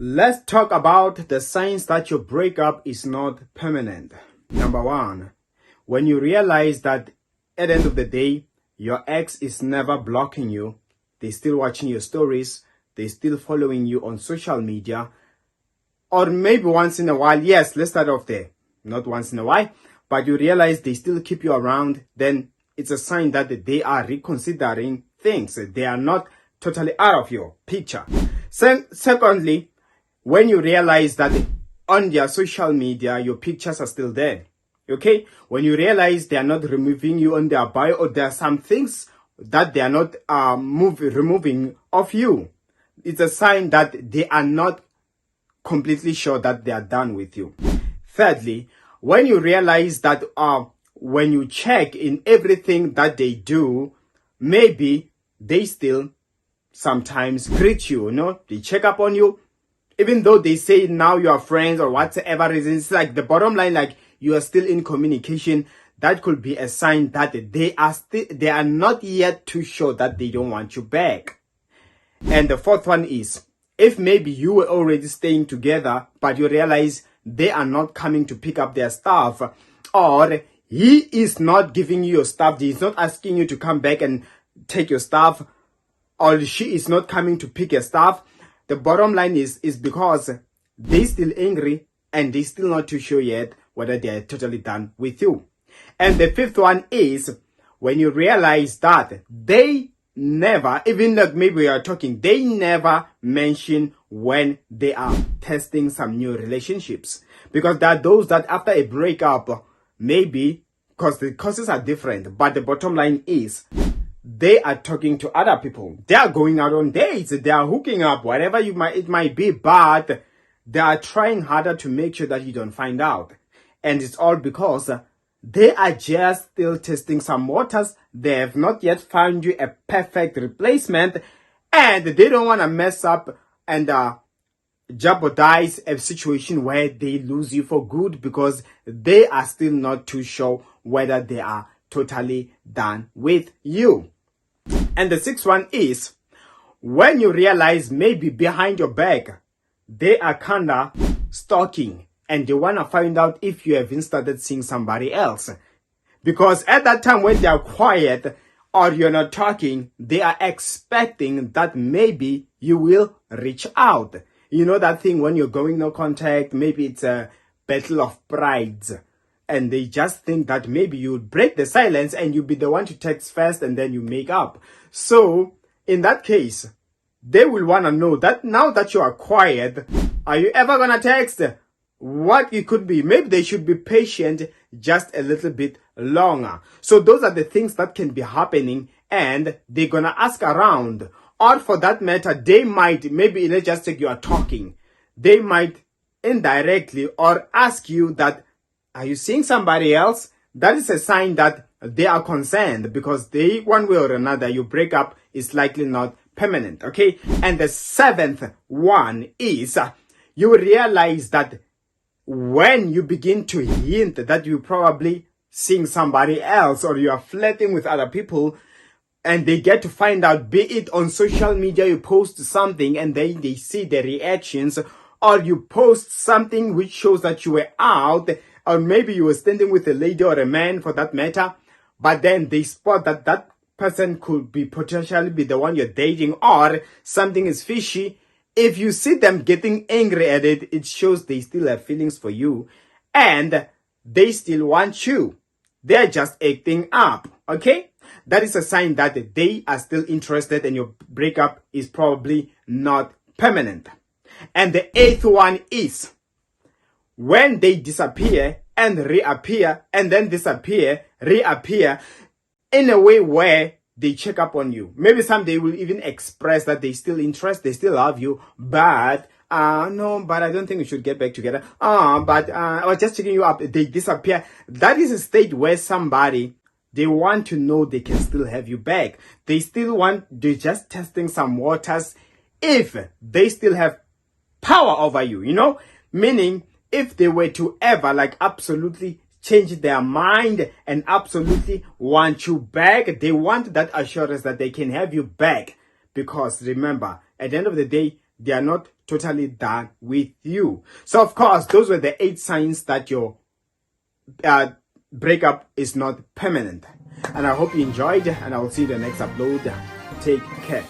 Let's talk about the signs that your breakup is not permanent. Number one, when you realize that at the end of the day, your ex is never blocking you, they're still watching your stories, they're still following you on social media, or maybe once in a while, yes, let's start off there, not once in a while, but you realize they still keep you around, then it's a sign that they are reconsidering things. They are not totally out of your picture. Secondly, when you realize that on their social media, your pictures are still there. Okay? When you realize they are not removing you on their bio, or there are some things that they are not removing of you, it's a sign that they are not completely sure that they are done with you. Thirdly, when you realize that when you check in everything that they do, maybe they still sometimes greet you, they check up on you, even though they say now you are friends or whatever reason. It's like the bottom line, like you are still in communication. That could be a sign that they are not yet too sure that they don't want you back. And the fourth one is, if maybe you were already staying together, but you realize they are not coming to pick up their stuff, or he is not giving you your stuff, he's not asking you to come back and take your stuff, or she is not coming to pick your stuff, the bottom line is because they're still angry and they're still not too sure yet whether they're totally done with you. And the fifth one is when you realize that they never, even like maybe we are talking, they never mention when they are testing some new relationships. Because there are those that after a breakup, maybe, because the causes are different, but the bottom line is, they are talking to other people. They are going out on dates. They are hooking up, whatever it might be, but they are trying harder to make sure that you don't find out. And it's all because they are just still testing some waters. They have not yet found you a perfect replacement, and they don't want to mess up and jeopardize a situation where they lose you for good, because they are still not too sure whether they are totally done with you. And the sixth one is when you realize maybe behind your back they are kinda stalking and they want to find out if you have started seeing somebody else. Because at that time when they are quiet or you're not talking, they are expecting that maybe you will reach out. You know that thing when you're going no contact, maybe it's a battle of prides. And they just think that maybe you would break the silence and you'll be the one to text first and then you make up. So in that case, they will want to know that now that you are quiet, are you ever going to text? What it could be. Maybe they should be patient just a little bit longer. So those are the things that can be happening, and they're going to ask around. Or for that matter, they might, maybe let's just take you are talking. They might indirectly or ask you that, are you seeing somebody else? That is a sign that they are concerned, because they, one way or another, your breakup is likely not permanent, okay? And the seventh one is you realize that when you begin to hint that you're probably seeing somebody else or you are flirting with other people, and they get to find out, be it on social media, you post something and then they see the reactions, or you post something which shows that you were out, or maybe you were standing with a lady or a man for that matter, but then they spot that that person could be potentially be the one you're dating, or something is fishy. If you see them getting angry at it, it shows they still have feelings for you and they still want you. They're just acting up, okay? That is a sign that they are still interested and your breakup is probably not permanent. And the eighth one is when they disappear and reappear and then disappear, reappear in a way where they check up on you. Maybe someday will even express that they still interest, they still love you, but no, but I don't think we should get back together. But I was just checking you up. They disappear. That is a state where somebody, they want to know they can still have you back. They still want, they're just testing some waters if they still have power over you, meaning if they were to ever like absolutely change their mind and absolutely want you back, they want that assurance that they can have you back. Because remember, at the end of the day, they are not totally done with you. So of course, those were the 8 signs that your breakup is not permanent. And I hope you enjoyed, and I will see you in the next upload. Take care.